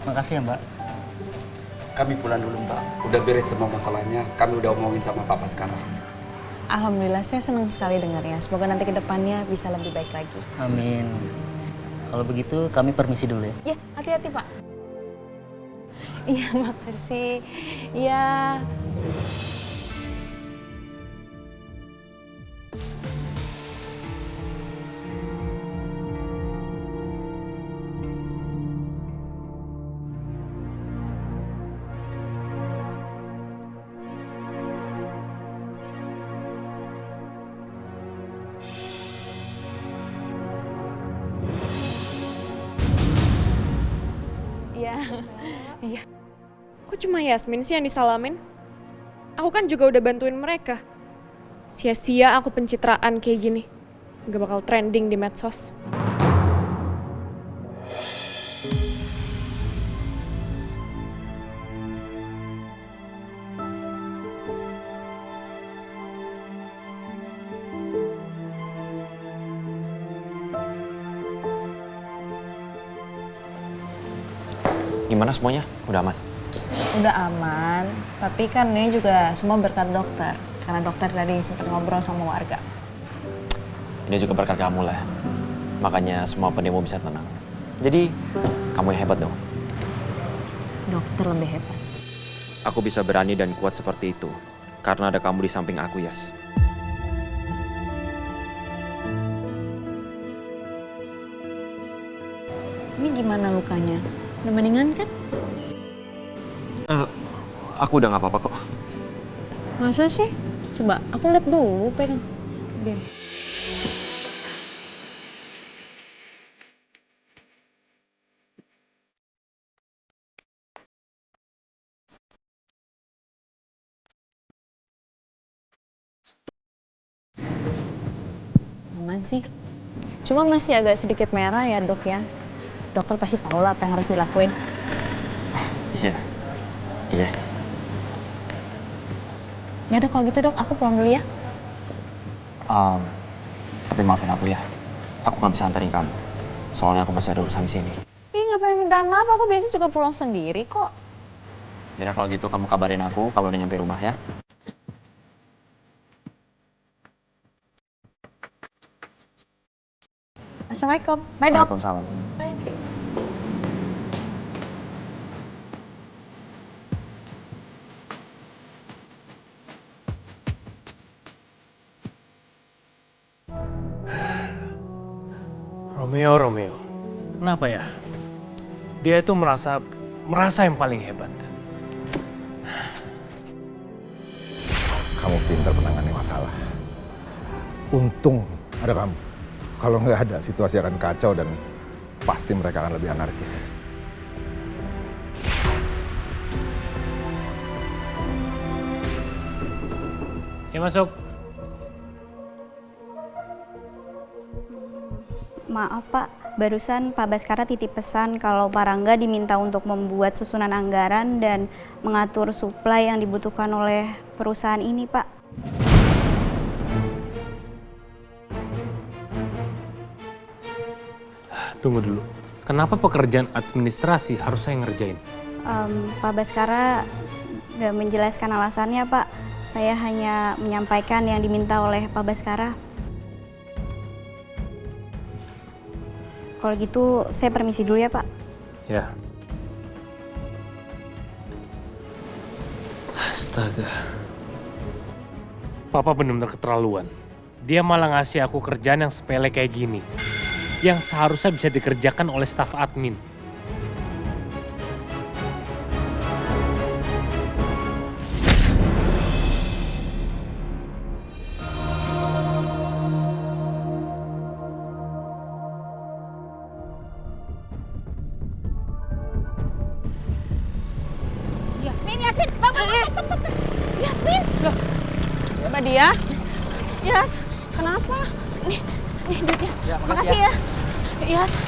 Makasih ya Mbak. Kami pulang dulu Mbak. Udah beres semua masalahnya. Kami udah omongin sama Papa sekarang. Alhamdulillah, saya senang sekali dengarnya. Semoga nanti ke depannya bisa lebih baik lagi. Amin. Kalau begitu kami permisi dulu ya. Ya, hati-hati Pak. Iya, makasih. Iya. Iya. Iya. Kok cuma Yasmin sih yang disalamin? Aku kan juga udah bantuin mereka. Sia-sia aku pencitraan kayak gini. Gak bakal trending di medsos. Gimana semuanya? Udah aman? Udah aman, tapi kan ini juga semua berkat dokter. Karena dokter tadi sempat ngobrol sama warga. Ini juga berkat kamu lah. Makanya semua pendemo bisa tenang. Jadi, kamu yang hebat dong. Dokter lebih hebat. Aku bisa berani dan kuat seperti itu. Karena ada kamu di samping aku, Yas. Ini gimana lukanya? Udah mendingan kan? Aku udah gak apa-apa kok. Masa sih? Coba aku lihat dulu, pegang. Biar. Aman sih. Cuma masih agak sedikit merah ya dok ya. Dokter pasti tahu lah apa yang harus dilakuin. Iya. Iya. Ya udah kalau gitu dok, aku pulang dulu ya. Tapi maafin aku ya. Aku gak bisa anterin kamu. Soalnya aku masih ada urusan di sini. Ih ngapain minta maaf, aku biasa juga pulang sendiri kok. Jadi kalau gitu kamu kabarin aku kalau udah nyampe rumah ya. Assalamualaikum. Bye dok. Waalaikumsalam. Romeo. Kenapa ya? Dia itu merasa yang paling hebat. Kamu pintar menangani masalah. Untung ada kamu. Kalau nggak ada, situasi akan kacau dan pasti mereka akan lebih anarkis. Ya masuk. Maaf Pak, barusan Pak Baskara titip pesan kalau Pak Rangga diminta untuk membuat susunan anggaran dan mengatur suplai yang dibutuhkan oleh perusahaan ini Pak. Tunggu dulu. Kenapa pekerjaan administrasi harus saya ngerjain? Pak Baskara nggak menjelaskan alasannya Pak. Saya hanya menyampaikan yang diminta oleh Pak Baskara. Kalau gitu saya permisi dulu ya Pak. Ya. Astaga. Papa benar-benar keterlaluan. Dia malah ngasih aku kerjaan yang sepele kayak gini. Yang seharusnya bisa dikerjakan oleh staf admin. Yasmin, bangun, Yasmin. Loh, coba dia. Yas, kenapa? Nih duitnya. Ya, makasih ya. Yas,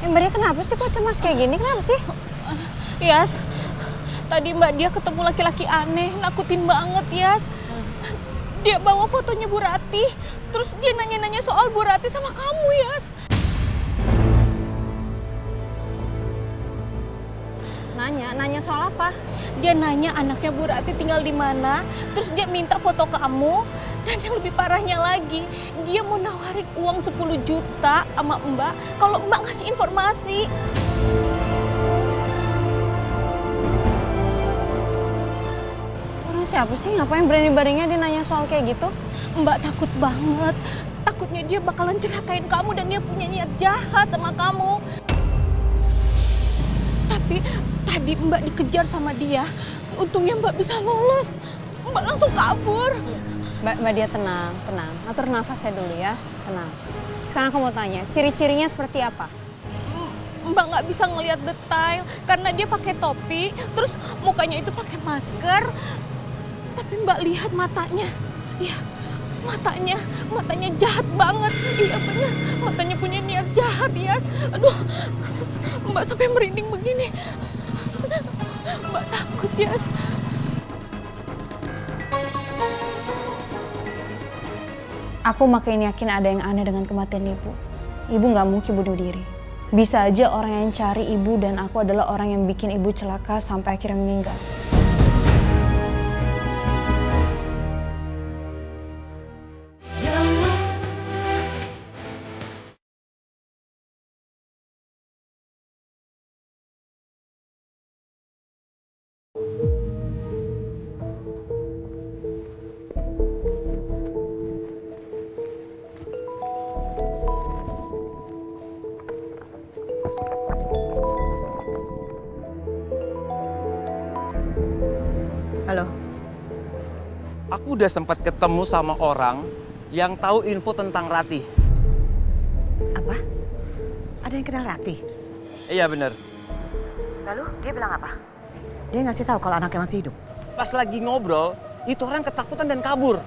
Mbak dia kenapa sih kok cemas kayak gini? Kenapa sih? Yas, tadi Mbak dia ketemu laki-laki aneh, nakutin banget Yas. Dia bawa fotonya Bu Rati, terus dia nanya-nanya soal Bu Rati sama kamu Yas. Nanya soal apa? Dia nanya anaknya Bu Rati tinggal di mana, terus dia minta foto kamu, dan yang lebih parahnya lagi, dia mau nawarin uang 10 juta sama Mbak kalau Mbak ngasih informasi. Orang siapa sih? Ngapain berani-beraninya dia nanya soal kayak gitu? Mbak takut banget, takutnya dia bakalan celakain kamu dan dia punya niat jahat sama kamu. Tapi tadi Mbak dikejar sama dia, untungnya Mbak bisa lolos. Mbak langsung kabur. Mbak dia tenang. Atur nafasnya dulu ya, tenang. Sekarang aku mau tanya, ciri-cirinya seperti apa? Mbak nggak bisa ngelihat detail karena dia pakai topi, terus mukanya itu pakai masker. Tapi Mbak lihat matanya, ya matanya jahat banget. Iya bener, matanya punya niat jahat, Yas. Aduh, Mbak sampai merinding begini. Mbak takut, Yas. Aku makin yakin ada yang aneh dengan kematian ibu. Ibu nggak mungkin bunuh diri. Bisa aja orang yang cari ibu dan aku adalah orang yang bikin ibu celaka sampai akhirnya meninggal. Halo. Aku udah sempat ketemu sama orang yang tahu info tentang Rati. Apa? Ada yang kenal Rati? Iya bener. Lalu dia bilang apa? Dia ngasih tahu kalau anaknya masih hidup. Pas lagi ngobrol, itu orang ketakutan dan kabur.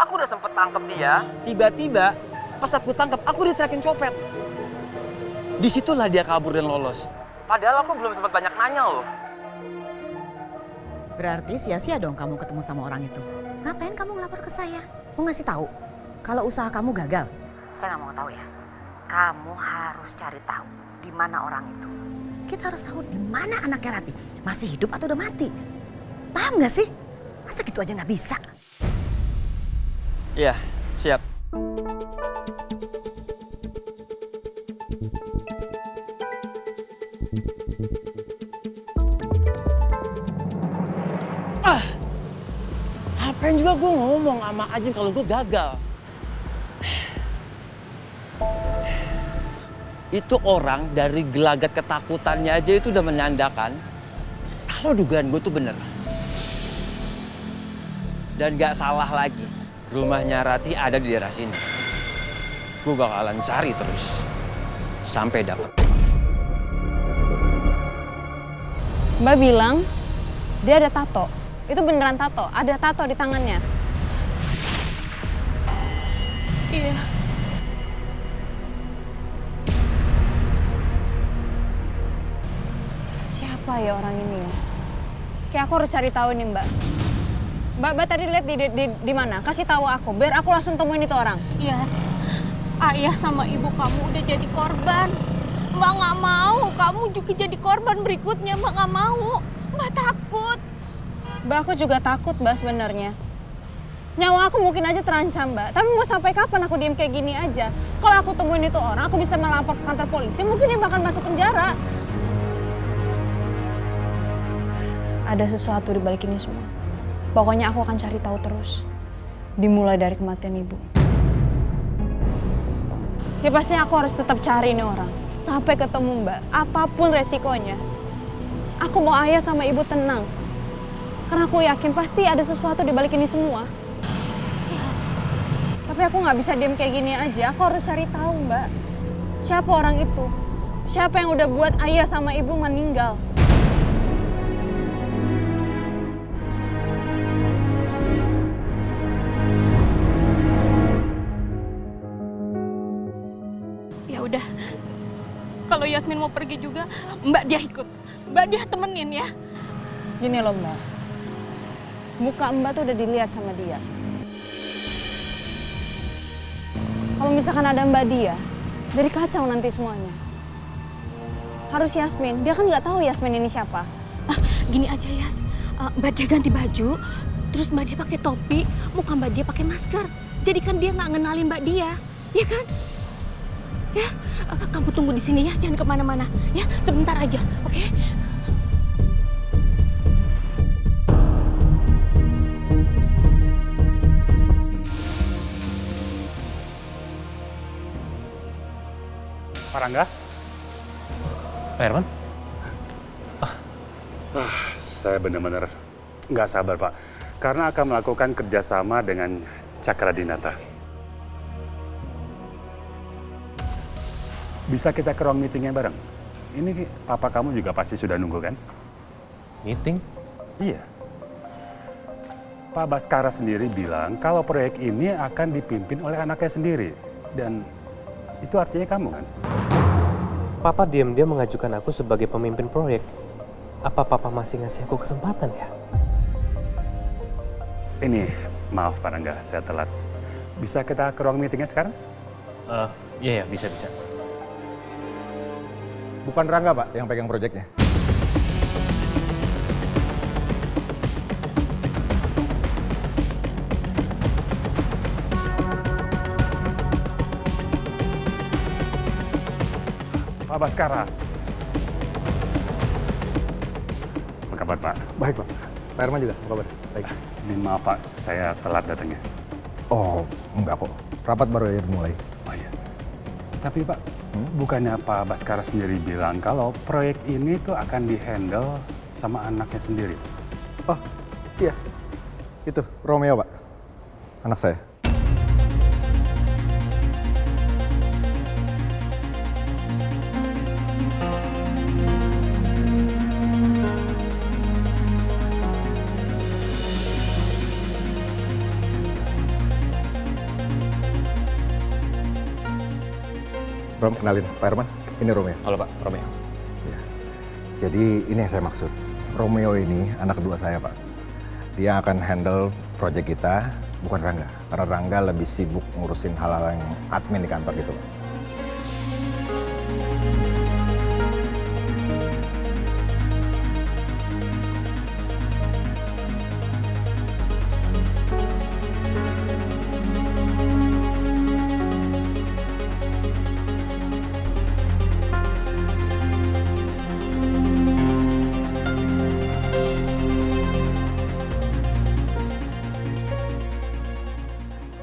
Aku udah sempet tangkep dia, tiba-tiba pas aku tangkep, aku diteriakin copet. Disitulah dia kabur dan lolos. Padahal aku belum sempat banyak nanya loh. Berarti sia-sia dong kamu ketemu sama orang itu. Ngapain kamu ngelapor ke saya? Mau ngasih tahu kalau usaha kamu gagal? Saya nggak mau tahu ya. Kamu harus cari tahu di mana orang itu. Kita harus tahu di mana anaknya Rati. Masih hidup atau udah mati? Paham nggak sih? Masa gitu aja nggak bisa? Iya, siap. Ngapain juga gue ngomong sama Ajeng kalau gue gagal. Itu orang dari gelagat ketakutannya aja itu udah menandakan kalau dugaan gue tuh bener. Dan gak salah lagi, rumahnya Rati ada di daerah sini. Gue bakalan cari terus sampai dapet. Mbak bilang dia ada tato. Itu beneran tato, ada tato di tangannya. Iya. Siapa ya orang ini ya? Kayak aku harus cari tahu nih Mbak. Mbak tadi lihat di mana? Kasih tahu aku, biar aku langsung temuin itu orang. Yes, ayah sama ibu kamu udah jadi korban. Mbak nggak mau, kamu juga jadi korban berikutnya. Mbak nggak mau, Mbak takut. Mbak aku juga takut Mbak sebenarnya. Nyawa aku mungkin aja terancam Mbak. Tapi mau sampai kapan aku diem kayak gini aja? Kalau aku temuin itu orang, aku bisa melapor ke kantor polisi. Mungkin dia bakal masuk penjara. Ada sesuatu di balik ini semua. Pokoknya aku akan cari tahu terus. Dimulai dari kematian ibu. Ya pastinya aku harus tetap cari ini orang. Sampai ketemu Mbak. Apapun resikonya. Aku mau ayah sama ibu tenang. Karena aku yakin pasti ada sesuatu di balik ini semua. Yes. Tapi aku nggak bisa diam kayak gini aja. Aku harus cari tahu, Mbak. Siapa orang itu? Siapa yang udah buat ayah sama ibu meninggal? Ya udah. Kalau Yasmin mau pergi juga, Mbak dia ikut. Mbak dia temenin ya. Gini loh, Mbak. Muka Mbak tuh udah dilihat sama dia. Kalau misalkan ada Mbak dia, jadi kacau nanti semuanya. Harus Yasmin. Dia kan nggak tahu Yasmin ini siapa. Gini aja Yas, Mbak Dia ganti baju, terus Mbak Dia pakai topi, muka Mbak Dia pakai masker. Jadi kan dia nggak ngenalin Mbak Dia, ya kan? Ya, kamu tunggu di sini ya, jangan kemana-mana. Ya, sebentar aja, oke? Pak Rangga? Pak Herman? Saya benar-benar nggak sabar, Pak. Karena akan melakukan kerjasama dengan Cakra Dinata. Bisa kita ke ruang meetingnya bareng? Ini papa kamu juga pasti sudah nunggu, kan? Meeting? Iya. Pak Baskara sendiri bilang kalau proyek ini akan dipimpin oleh anaknya sendiri. Dan itu artinya kamu, kan? Papa diam-diam mengajukan aku sebagai pemimpin proyek. Apa Papa masih ngasih aku kesempatan ya? Ini, maaf Pak Rangga, saya telat. Bisa kita ke ruang meetingnya sekarang? Iya, bisa. Bukan Rangga, Pak, yang pegang proyeknya. Pak Baskara. Apa kabar, Pak? Baik, Pak. Pak Herman juga, apa kabar? Baik. Ini maaf, Pak, saya telat datangnya. Oh, enggak kok. Rapat baru aja dimulai. Oh iya. Tapi Pak, bukannya Pak Baskara sendiri bilang kalau proyek ini tuh akan dihandle sama anaknya sendiri? Oh, iya. Itu, Romeo, Pak. Anak saya. Rom, kenalin, Pak Herman, ini Romeo. Halo Pak, Romeo. Ya. Jadi ini yang saya maksud. Romeo ini anak kedua saya, Pak. Dia akan handle proyek kita, bukan Rangga. Karena Rangga lebih sibuk ngurusin hal-hal yang admin di kantor gitu, Pak.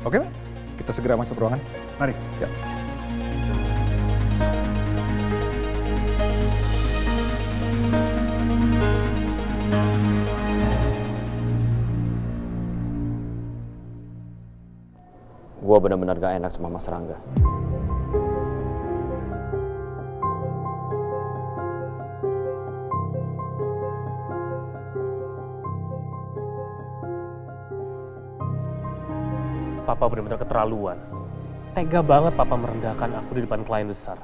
Oke, Pak? Kita segera masuk ruangan. Mari. Ya. Gua benar-benar gak enak sama Mas Rangga. Papa benar-benar keterlaluan. Tega banget Papa merendahkan aku di depan klien besar.